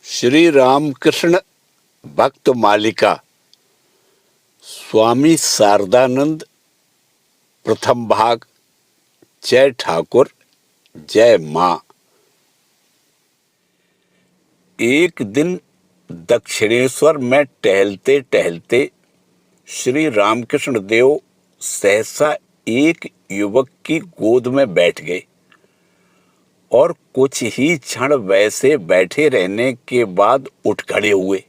श्री रामकृष्ण भक्त मालिका स्वामी शारदानंद प्रथम भाग। जय ठाकुर जय मां। एक दिन दक्षिणेश्वर में टहलते टहलते श्री रामकृष्ण देव सहसा एक युवक की गोद में बैठ गए और कुछ ही क्षण वैसे बैठे रहने के बाद उठ खड़े हुए।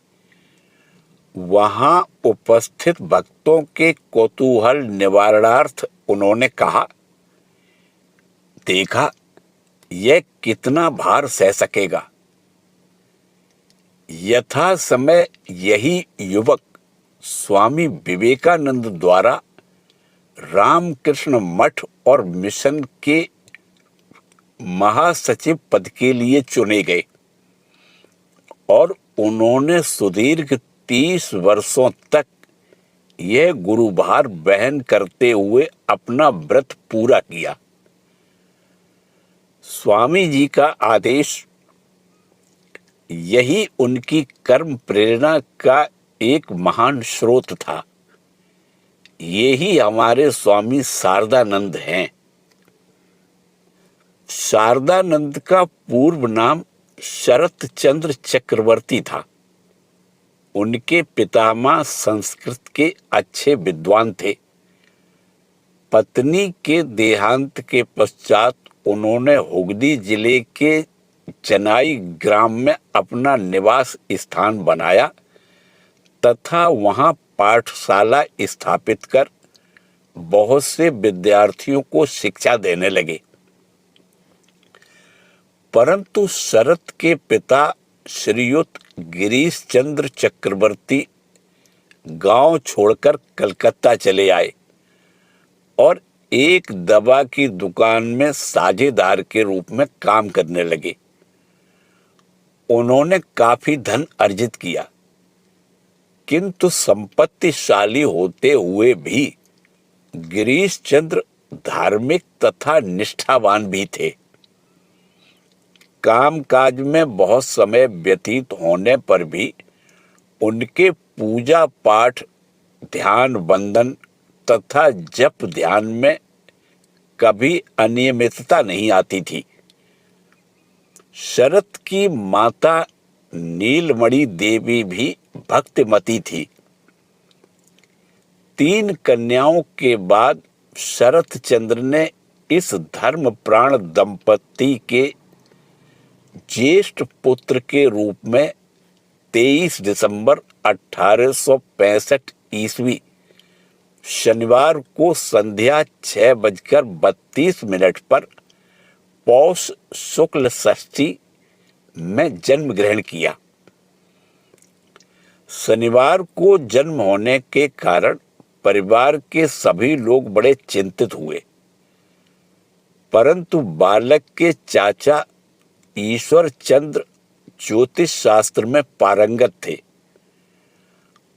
वहां उपस्थित भक्तों के कौतूहल निवारणार्थ उन्होंने कहा, देखा यह कितना भार सह सकेगा। यथा समय यही युवक स्वामी विवेकानंद द्वारा रामकृष्ण मठ और मिशन के महासचिव पद के लिए चुने गए और उन्होंने सुदीर्घ 30 वर्षों तक यह गुरुभार वहन करते हुए अपना व्रत पूरा किया। स्वामी जी का आदेश यही उनकी कर्म प्रेरणा का एक महान स्रोत था। यही हमारे स्वामी शारदानंद हैं। शारदानंद का पूर्व नाम शरत चंद्र चक्रवर्ती था। उनके पितामह संस्कृत के अच्छे विद्वान थे। पत्नी के देहांत के पश्चात उन्होंने हुगली जिले के चनाई ग्राम में अपना निवास स्थान बनाया तथा वहां पाठशाला स्थापित कर बहुत से विद्यार्थियों को शिक्षा देने लगे। परंतु शरत के पिता श्रीयुत गिरीश चंद्र चक्रवर्ती गांव छोड़कर कलकत्ता चले आए और एक दवा की दुकान में साझेदार के रूप में काम करने लगे। उन्होंने काफी धन अर्जित किया, किंतु संपत्तिशाली होते हुए भी गिरीश चंद्र धार्मिक तथा निष्ठावान भी थे। कामकाज में बहुत समय व्यतीत होने पर भी उनके पूजा पाठ, ध्यान, वंदन तथा जप ध्यान में कभी अनियमितता नहीं आती थी। शरत की माता नीलमणि देवी भी भक्तिमती थी। 3 कन्याओं के बाद शरत चंद्र ने इस धर्म प्राण दंपति के ज्येष्ठ पुत्र के रूप में 23 दिसंबर 1865 ईस्वी शनिवार को संध्या 6:32 पर पौष शुक्ल षष्ठी में जन्म ग्रहण किया। शनिवार को जन्म होने के कारण परिवार के सभी लोग बड़े चिंतित हुए, परंतु बालक के चाचा ईश्वर चंद्र ज्योतिष शास्त्र में पारंगत थे।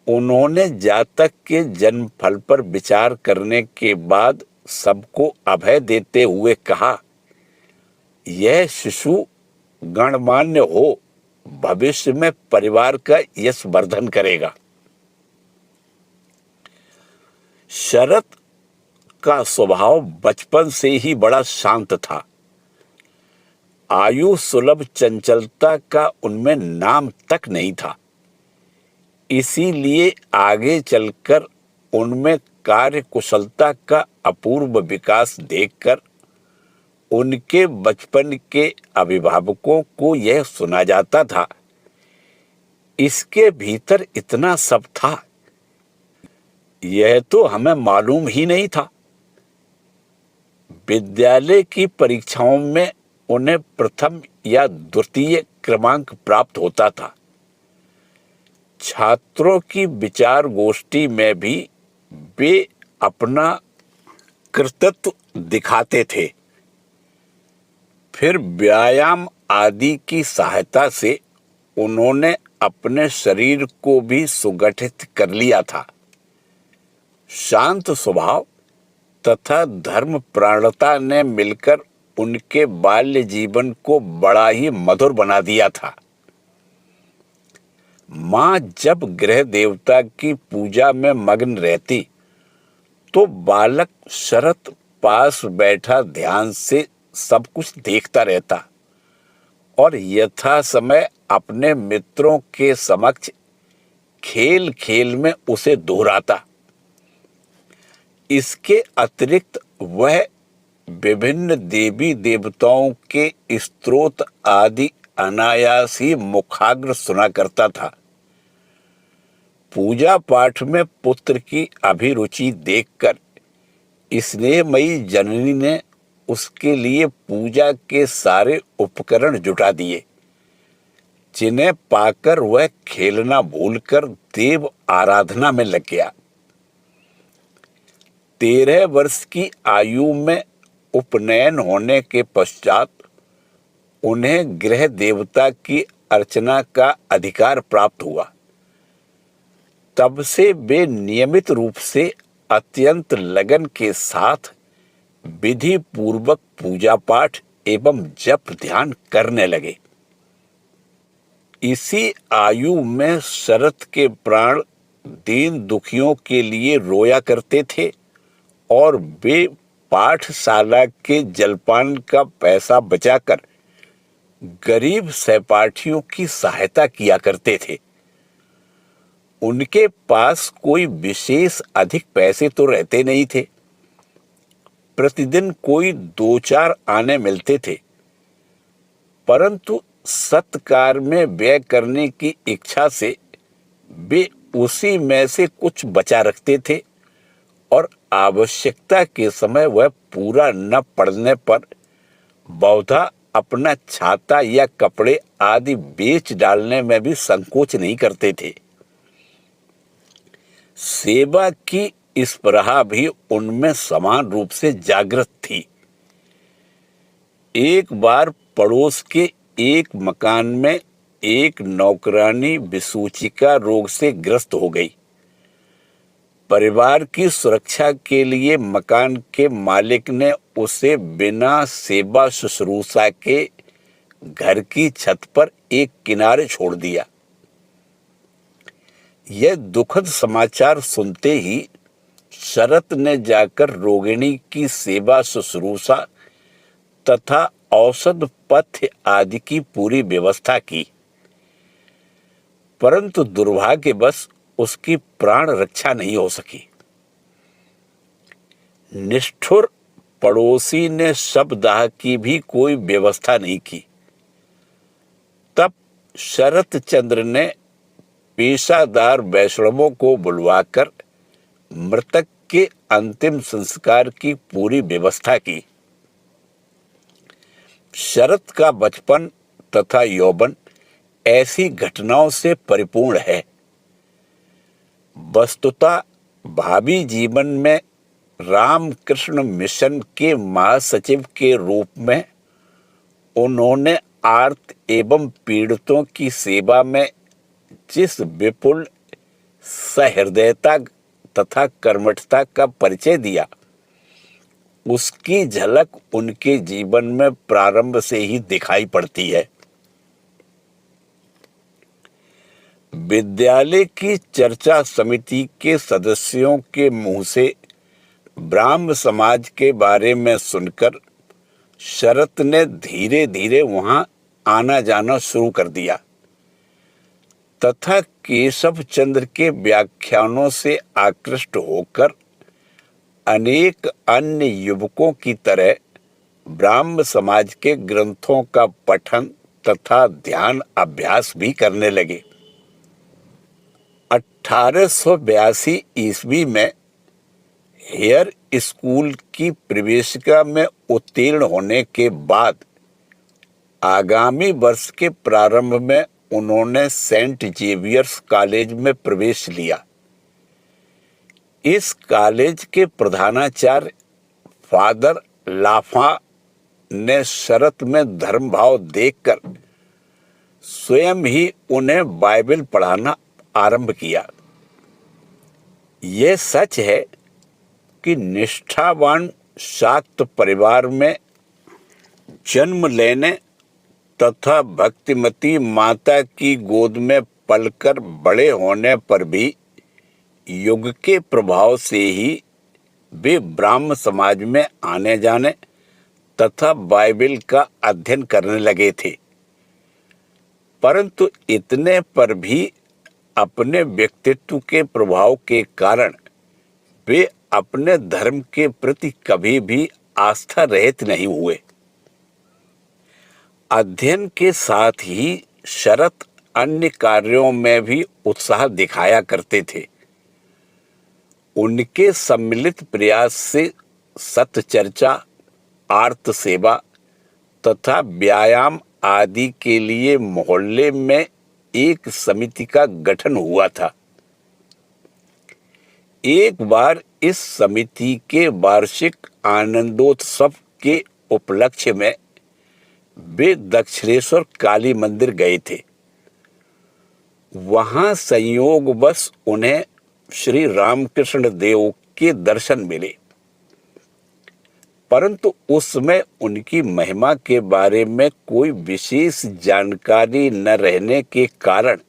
उन्होंने जातक के जन्म फल पर विचार करने के बाद सबको अभय देते हुए कहा, यह शिशु गणमान्य हो, भविष्य में परिवार का यश वर्धन करेगा। शरत का स्वभाव बचपन से ही बड़ा शांत था। आयु सुलभ चंचलता का उनमें नाम तक नहीं था। इसीलिए आगे चलकर उनमें कार्य कुशलता का अपूर्व विकास देखकर उनके बचपन के अभिभावकों को यह सुना जाता था, इसके भीतर इतना सब था, यह तो हमें मालूम ही नहीं था। विद्यालय की परीक्षाओं में उन्हें प्रथम या द्वितीय क्रमांक प्राप्त होता था। छात्रों की विचार गोष्ठी में भी वे अपना कृतित्व दिखाते थे। फिर व्यायाम आदि की सहायता से उन्होंने अपने शरीर को भी सुगठित कर लिया था। शांत स्वभाव तथा धर्म प्राणता ने मिलकर उनके बाल्य जीवन को बड़ा ही मधुर बना दिया था। माँ जब गृह देवता की पूजा में मग्न रहती तो बालक शरत पास बैठा ध्यान से सब कुछ देखता रहता और यथा समय अपने मित्रों के समक्ष खेल खेल में उसे दोहराता। इसके अतिरिक्त वह विभिन्न देवी देवताओं के स्तोत्र आदि अनायास ही मुखाग्र सुना करता था। पूजा पाठ में पुत्र की अभिरुचि देखकर स्नेहमयी जननी ने उसके लिए पूजा के सारे उपकरण जुटा दिए, जिन्हें पाकर वह खेलना भूलकर देव आराधना में लग गया। 13 वर्ष की आयु में उपनयन होने के पश्चात उन्हें गृह देवता की अर्चना का अधिकार प्राप्त हुआ। तब से वे नियमित रूप से अत्यंत लगन के साथ विधि पूर्वक पूजा पाठ एवं जप ध्यान करने लगे। इसी आयु में शरत के प्राण दीन दुखियों के लिए रोया करते थे और वे पाठशाला के जलपान का पैसा बचाकर गरीब सहपाठियों की सहायता किया करते थे। उनके पास कोई विशेष अधिक पैसे तो रहते नहीं थे। प्रतिदिन कोई 2-4 आने मिलते थे, परंतु सत्कार में व्यय करने की इच्छा से वे उसी में से कुछ बचा रखते थे और आवश्यकता के समय वह पूरा न पड़ने पर बहुधा अपना छाता या कपड़े आदि बेच डालने में भी संकोच नहीं करते थे। सेवा की स्पृहा भी उनमें समान रूप से जागृत थी। एक बार पड़ोस के एक मकान में एक नौकरानी विसूचिका रोग से ग्रस्त हो गई। परिवार की सुरक्षा के लिए मकान के मालिक ने उसे बिना सेवा शुश्रूषा के घर की छत पर एक किनारे छोड़ दिया। यह दुखद समाचार सुनते ही शरत ने जाकर रोगिणी की सेवा शुश्रूषा तथा औषध पथ्य आदि की पूरी व्यवस्था की, परंतु दुर्भाग्यवश उसकी प्राण रक्षा नहीं हो सकी। निष्ठुर पड़ोसी ने शवदाह की भी कोई व्यवस्था नहीं की। तब शरत चंद्र ने पेशादार वैष्णवों को बुलवाकर मृतक के अंतिम संस्कार की पूरी व्यवस्था की। शरत का बचपन तथा यौवन ऐसी घटनाओं से परिपूर्ण है। वस्तुतः भावी जीवन में रामकृष्ण मिशन के महासचिव के रूप में उन्होंने आर्त एवं पीड़ितों की सेवा में जिस विपुल सहृदयता तथा कर्मठता का परिचय दिया, उसकी झलक उनके जीवन में प्रारंभ से ही दिखाई पड़ती है। विद्यालय की चर्चा समिति के सदस्यों के मुंह से ब्राह्म समाज के बारे में सुनकर शरत ने धीरे धीरे वहां आना जाना शुरू कर दिया तथा केशव चंद्र के व्याख्यानों से आकृष्ट होकर अनेक अन्य युवकों की तरह ब्राह्म समाज के ग्रंथों का पठन तथा ध्यान अभ्यास भी करने लगे। 1882 ईस्वी में हेयर स्कूल की प्रवेशिका में उत्तीर्ण होने के बाद आगामी वर्ष के प्रारंभ में उन्होंने सेंट जेवियर्स कॉलेज में प्रवेश लिया। इस कॉलेज के प्रधानाचार्य फादर लाफा ने शरत में धर्म भाव देखकर स्वयं ही उन्हें बाइबल पढ़ाना आरंभ किया। यह सच है कि निष्ठावान शाक्त परिवार में जन्म लेने तथा भक्तिमती माता की गोद में पलकर बड़े होने पर भी युग के प्रभाव से ही वे ब्राह्म समाज में आने जाने तथा बाइबल का अध्ययन करने लगे थे, परंतु इतने पर भी अपने व्यक्तित्व के प्रभाव के कारण वे अपने धर्म के प्रति कभी भी आस्था रहित नहीं हुए। अध्ययन के साथ ही शरत अन्य कार्यों में भी उत्साह दिखाया करते थे। उनके सम्मिलित प्रयास से सत्य चर्चा, आर्त सेवा तथा व्यायाम आदि के लिए मोहल्ले में एक समिति का गठन हुआ था। एक बार इस समिति के वार्षिक आनंदोत्सव के उपलक्ष्य में वे दक्षिणेश्वर काली मंदिर गए थे। वहां संयोगवश उन्हें श्री रामकृष्ण देव के दर्शन मिले, परंतु उस समय उनकी महिमा के बारे में कोई विशेष जानकारी न रहने के कारण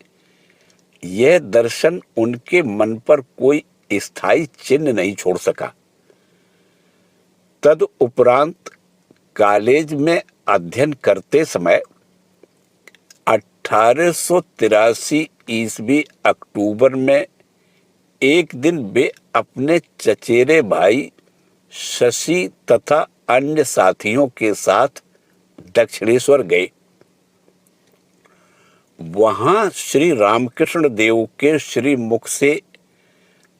यह दर्शन उनके मन पर कोई स्थायी चिन्ह नहीं छोड़ सका। तदुपरांत कॉलेज में अध्ययन करते समय 1883 ईस्वी अक्टूबर में एक दिन वे अपने चचेरे भाई शशि तथा अन्य साथियों के साथ दक्षिणेश्वर गए। वहां श्री रामकृष्ण देव के श्रीमुख से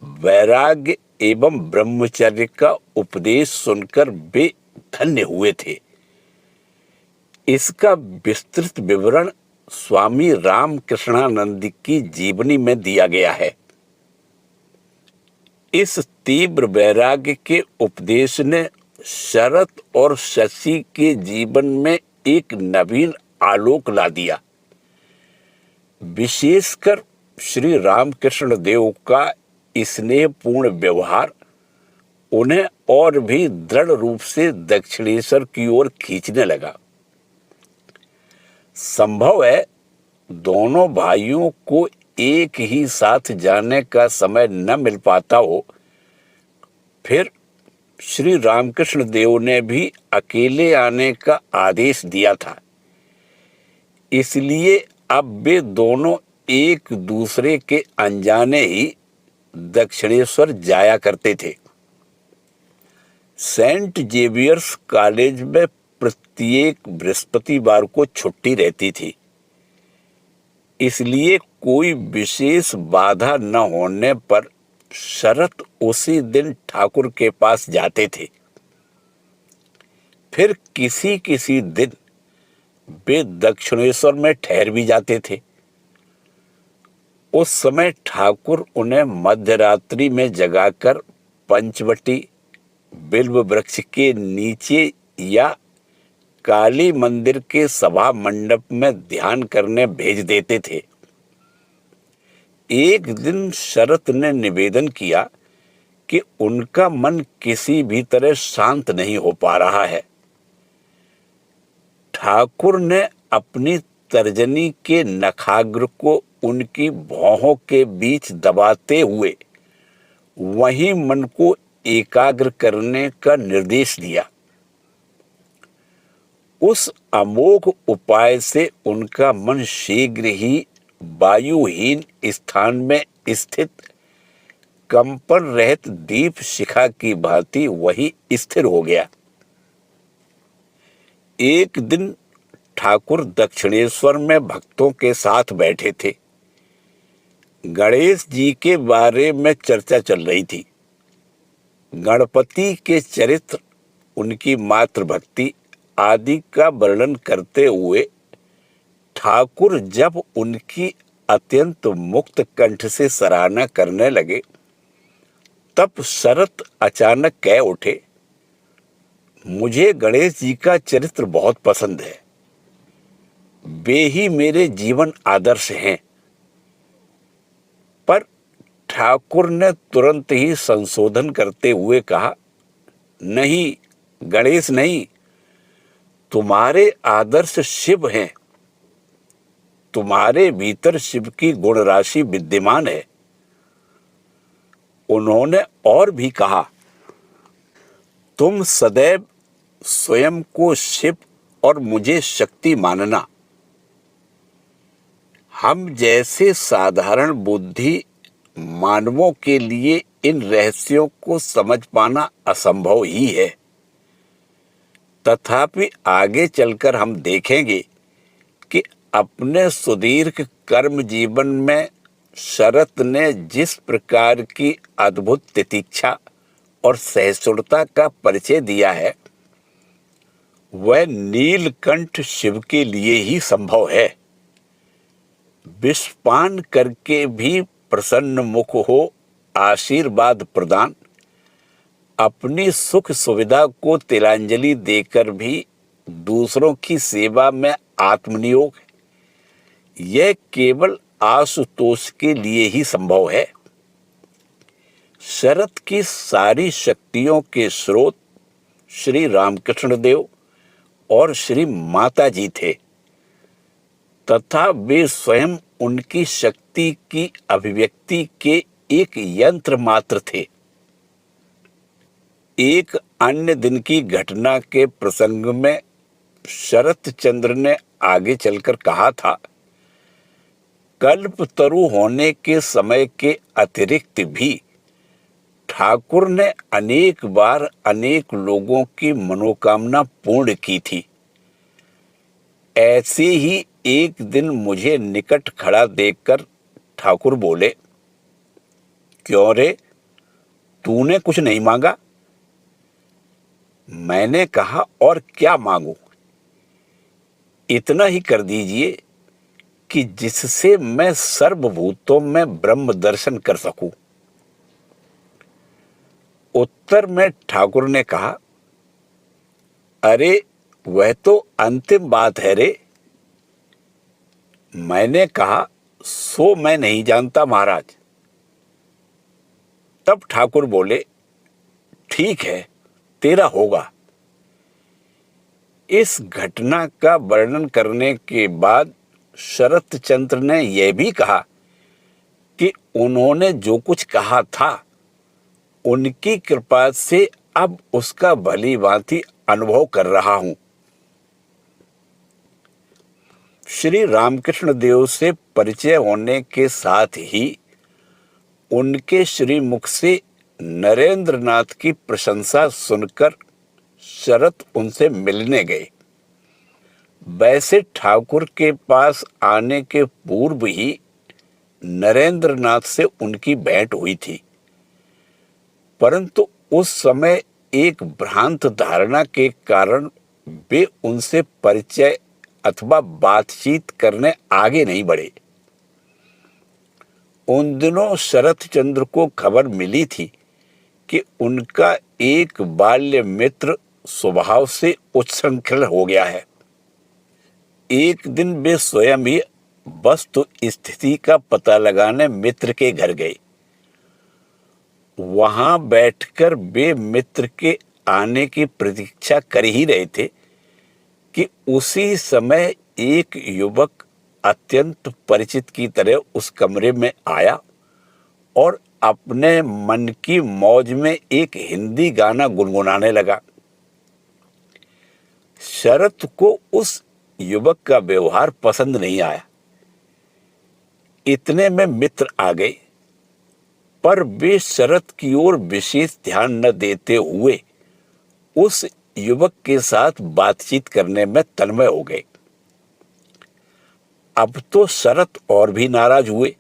वैराग्य एवं ब्रह्मचर्य का उपदेश सुनकर वे धन्य हुए थे। इसका विस्तृत विवरण स्वामी रामकृष्णानंद की जीवनी में दिया गया है। इस तीव्र वैराग्य के उपदेश ने शरत और शशि के जीवन में एक नवीन आलोक ला दिया। विशेषकर श्री रामकृष्ण देव का स्नेहपूर्ण व्यवहार उन्हें और भी दृढ़ रूप से दक्षिणेश्वर की ओर खींचने लगा। संभव है दोनों भाइयों को एक ही साथ जाने का समय न मिल पाता हो, फिर श्री रामकृष्ण देव ने भी अकेले आने का आदेश दिया था। इसलिए अब वे दोनों एक दूसरे के अनजाने ही दक्षिणेश्वर जाया करते थे। सेंट जेवियर्स कॉलेज में प्रत्येक बृहस्पतिवार को छुट्टी रहती थी, इसलिए कोई विशेष बाधा न होने पर शरत उसी दिन ठाकुर के पास जाते थे। फिर किसी किसी दिन वे दक्षिणेश्वर में ठहर भी जाते थे। उस समय ठाकुर उन्हें मध्यरात्रि में जगाकर पंचवटी, बिल्व वृक्ष के नीचे या काली मंदिर के सभा मंडप में ध्यान करने भेज देते थे। एक दिन शरत ने निवेदन किया कि उनका मन किसी भी तरह शांत नहीं हो पा रहा है। ठाकुर ने अपनी तर्जनी के नखाग्र को उनकी भौहों के बीच दबाते हुए वहीं मन को एकाग्र करने का निर्देश दिया। उस अमोघ उपाय से उनका मन शीघ्र ही वायुहीन स्थान में स्थित कंपन रहित दीप शिखा की भांति वही स्थिर हो गया। एक दिन ठाकुर दक्षिणेश्वर में भक्तों के साथ बैठे थे। गणेश जी के बारे में चर्चा चल रही थी। गणपति के चरित्र, उनकी मातृभक्ति आदि का वर्णन करते हुए ठाकुर जब उनकी अत्यंत मुक्त कंठ से सराहना करने लगे, तब शरत अचानक कह उठे, मुझे गणेश जी का चरित्र बहुत पसंद है। वे ही मेरे जीवन आदर्श हैं। पर ठाकुर ने तुरंत ही संशोधन करते हुए कहा, नहीं, गणेश नहीं, तुम्हारे आदर्श शिव हैं। तुम्हारे भीतर शिव की गुण राशि विद्यमान है। उन्होंने और भी कहा, तुम सदैव स्वयं को शिव और मुझे शक्ति मानना। हम जैसे साधारण बुद्धि मानवों के लिए इन रहस्यों को समझ पाना असंभव ही है। तथापि आगे चलकर हम देखेंगे कि अपने सुदीर्घ कर्म जीवन में शरत ने जिस प्रकार की अद्भुत तितिक्षा और सहिष्णुता का परिचय दिया है, वह नीलकंठ शिव के लिए ही संभव है। विषपान करके भी प्रसन्न मुख हो आशीर्वाद प्रदान, अपनी सुख सुविधा को तिलांजलि देकर भी दूसरों की सेवा में आत्मनियोग, यह केवल आशुतोष के लिए ही संभव है। शरत की सारी शक्तियों के स्रोत श्री रामकृष्ण देव और श्री माता जी थे तथा वे स्वयं उनकी शक्ति की अभिव्यक्ति के एक यंत्र मात्र थे। एक अन्य दिन की घटना के प्रसंग में शरत चंद्र ने आगे चलकर कहा था, कल्पतरु होने के समय के अतिरिक्त भी ठाकुर ने अनेक बार अनेक लोगों की मनोकामना पूर्ण की थी। ऐसे ही एक दिन मुझे निकट खड़ा देखकर ठाकुर बोले, क्यों रे, तूने कुछ नहीं मांगा? मैंने कहा, और क्या मांगू? इतना ही कर दीजिए कि जिससे मैं सर्वभूतों में ब्रह्म दर्शन कर सकूं। उत्तर में ठाकुर ने कहा, अरे वह तो अंतिम बात है रे। मैंने कहा, सो मैं नहीं जानता महाराज। तब ठाकुर बोले, ठीक है, तेरा होगा। इस घटना का वर्णन करने के बाद शरत चंद्र ने यह भी कहा कि उन्होंने जो कुछ कहा था, उनकी कृपा से अब उसका भली भांति अनुभव कर रहा हूं। श्री रामकृष्ण देव से परिचय होने के साथ ही उनके श्रीमुख से नरेंद्र नाथ की प्रशंसा सुनकर शरत उनसे मिलने गए। वैसे ठाकुर के पास आने के पूर्व ही नरेंद्र नाथ से उनकी भेंट हुई थी, परंतु उस समय एक भ्रांत धारणा के कारण वे उनसे परिचय अथवा बातचीत करने आगे नहीं बढ़े। उन दिनों शरत चंद्र को खबर मिली थी कि उनका एक बाल्य मित्र स्वभाव से उच्छृंखल हो गया है। एक दिन वे स्वयं ही वस्तु स्थिति का पता लगाने मित्र के घर गए। वहां बैठकर वे मित्र के आने की प्रतीक्षा कर ही रहे थे कि उसी समय एक युवक अत्यंत परिचित की तरह उस कमरे में आया और अपने मन की मौज में एक हिंदी गाना गुनगुनाने लगा। शरत को उस युवक का व्यवहार पसंद नहीं आया। इतने में मित्र आ गए, पर वे शरत की ओर विशेष ध्यान न देते हुए उस युवक के साथ बातचीत करने में तन्मय हो गए। अब तो शरत और भी नाराज हुए,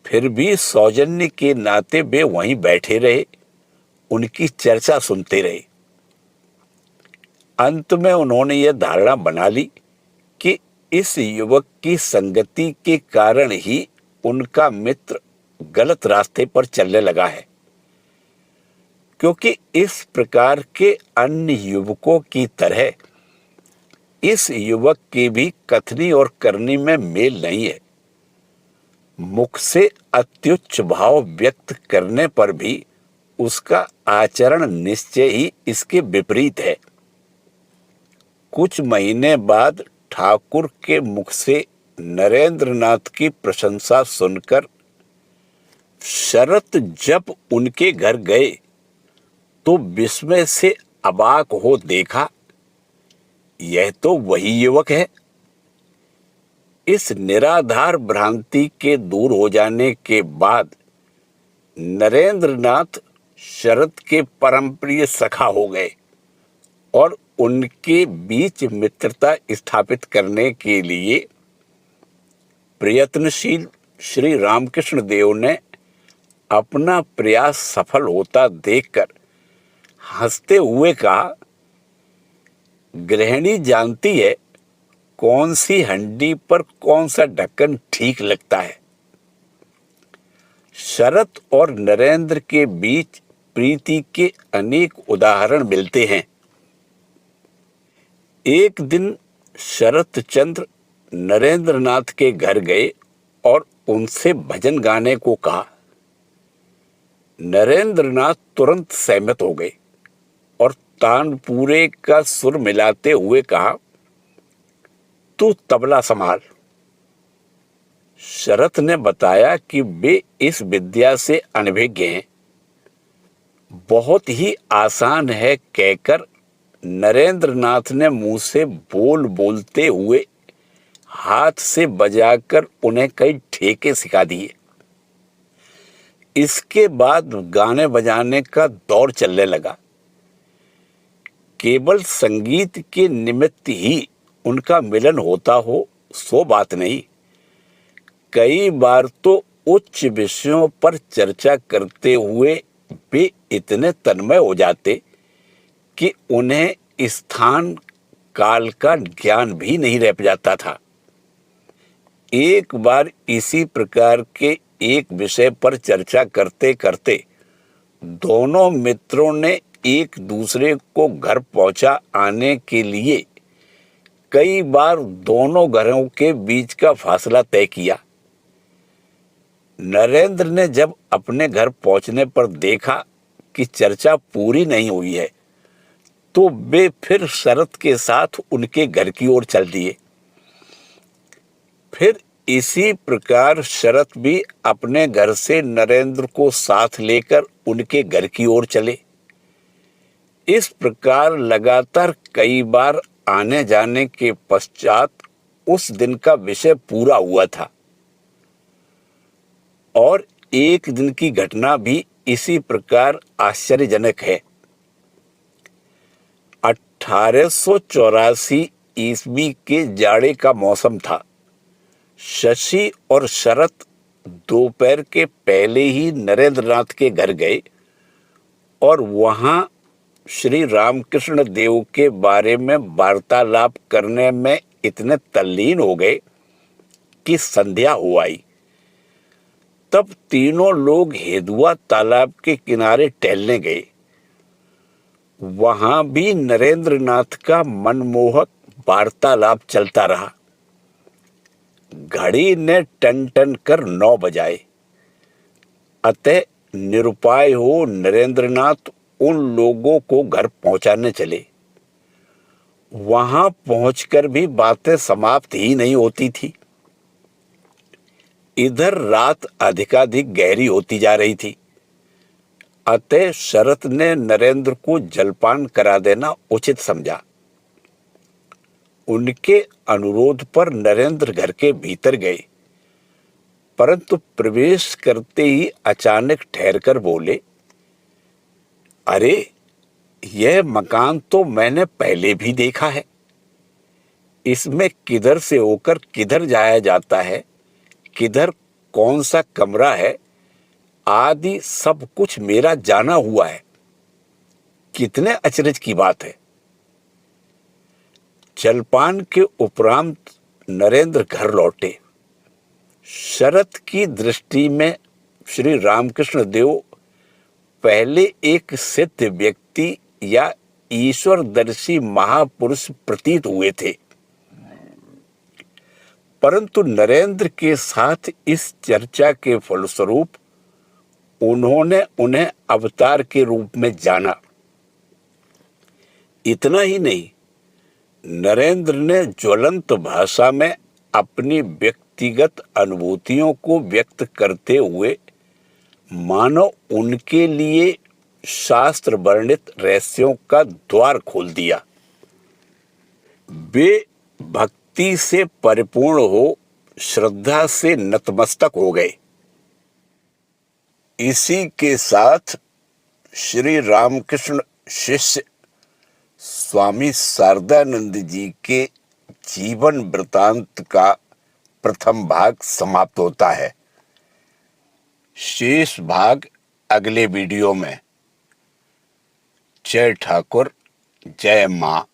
फिर भी सौजन्य के नाते वे वहीं बैठे रहे, उनकी चर्चा सुनते रहे। अंत में उन्होंने यह धारणा बना ली कि इस युवक की संगति के कारण ही उनका मित्र गलत रास्ते पर चलने लगा है, क्योंकि इस प्रकार के अन्य युवकों की तरह इस युवक की भी कथनी और करनी में मेल नहीं है। मुख से अत्युच्च भाव व्यक्त करने पर भी उसका आचरण निश्चय ही इसके विपरीत है। कुछ महीने बाद ठाकुर के मुख से नरेंद्र नाथ की प्रशंसा सुनकर शरत जब उनके घर गए तो विस्मय से अवाक हो देखा, यह तो वही युवक है। इस निराधार भ्रांति के दूर हो जाने के बाद नरेंद्र नाथ शरत के परम प्रिय सखा हो गए और उनके बीच मित्रता स्थापित करने के लिए प्रयत्नशील श्री रामकृष्ण देव ने अपना प्रयास सफल होता देखकर हंसते हुए कहा, गृहिणी जानती है कौन सी हंडी पर कौन सा ढक्कन ठीक लगता है। शरत और नरेंद्र के बीच प्रीति के अनेक उदाहरण मिलते हैं। एक दिन शरत चंद्र नरेंद्र नाथ के घर गए और उनसे भजन गाने को कहा। नरेंद्र नाथ तुरंत सहमत हो गए और तानपुरे का सुर मिलाते हुए कहा, तू तबला संभाल। शरत ने बताया कि वे इस विद्या से अनभिज्ञ हैं। बहुत ही आसान है कहकर नरेंद्र नाथ ने मुंह से बोलते हुए हाथ से बजाकर उन्हें कई ठेके सिखा दिए। इसके बाद गाने बजाने का दौर चलने लगा। केवल संगीत के निमित्त ही उनका मिलन होता हो सो बात नहीं, कई बार तो उच्च विषयों पर चर्चा करते हुए वे इतने तन्मय हो जाते कि उन्हें स्थान काल का ज्ञान भी नहीं रह जाता था। एक बार इसी प्रकार के एक विषय पर चर्चा करते करते दोनों मित्रों ने एक दूसरे को घर पहुंचा आने के लिए कई बार दोनों घरों के बीच का फासला तय किया। नरेंद्र ने जब अपने घर पहुंचने पर देखा कि चर्चा पूरी नहीं हुई है तो वे फिर शरत के साथ उनके घर की ओर चल दिए। फिर इसी प्रकार शरत भी अपने घर से नरेंद्र को साथ लेकर उनके घर की ओर चले। इस प्रकार लगातार कई बार आने जाने के पश्चात उस दिन का विषय पूरा हुआ था। और एक दिन की घटना भी इसी प्रकार आश्चर्यजनक है। 1884 ईस्वी के जाड़े का मौसम था। शशि और शरत दोपहर के पहले ही नरेंद्र नाथ के घर गए और वहां श्री रामकृष्ण देव के बारे में वार्तालाप करने में इतने तल्लीन हो गए कि संध्या हो आई। तब तीनों लोग हेदुआ तालाब के किनारे टहलने गए। वहां भी नरेंद्र नाथ का मनमोहक वार्तालाप चलता रहा। घड़ी ने टन टन कर 9 बजाए। अतः निरुपाय हो नरेंद्र नाथ उन लोगों को घर पहुंचाने चले। वहां पहुंचकर भी बातें समाप्त ही नहीं होती थी। इधर रात अधिकाधिक गहरी होती जा रही थी। अतः शरत ने नरेंद्र को जलपान करा देना उचित समझा। उनके अनुरोध पर नरेंद्र घर के भीतर गए, परंतु प्रवेश करते ही अचानक ठहरकर बोले, अरे यह मकान तो मैंने पहले भी देखा है। इसमें किधर से होकर किधर जाया जाता है, किधर कौन सा कमरा है आदि सब कुछ मेरा जाना हुआ है। कितने अचरज की बात है। जलपान के उपरांत नरेंद्र घर लौटे। शरत की दृष्टि में श्री रामकृष्ण देव पहले एक सिद्ध व्यक्ति या ईश्वरदर्शी महापुरुष प्रतीत हुए थे, परंतु नरेंद्र के साथ इस चर्चा के फलस्वरूप उन्होंने उन्हें अवतार के रूप में जाना। इतना ही नहीं, नरेंद्र ने ज्वलंत भाषा में अपनी व्यक्तिगत अनुभूतियों को व्यक्त करते हुए मानो उनके लिए शास्त्र वर्णित रहस्यों का द्वार खोल दिया। वे भक्ति से परिपूर्ण हो श्रद्धा से नतमस्तक हो गए। इसी के साथ श्री रामकृष्ण शिष्य स्वामी शारदानंद जी के जीवन वृतांत का प्रथम भाग समाप्त होता है। शेष भाग अगले वीडियो में। जय ठाकुर, जय मां।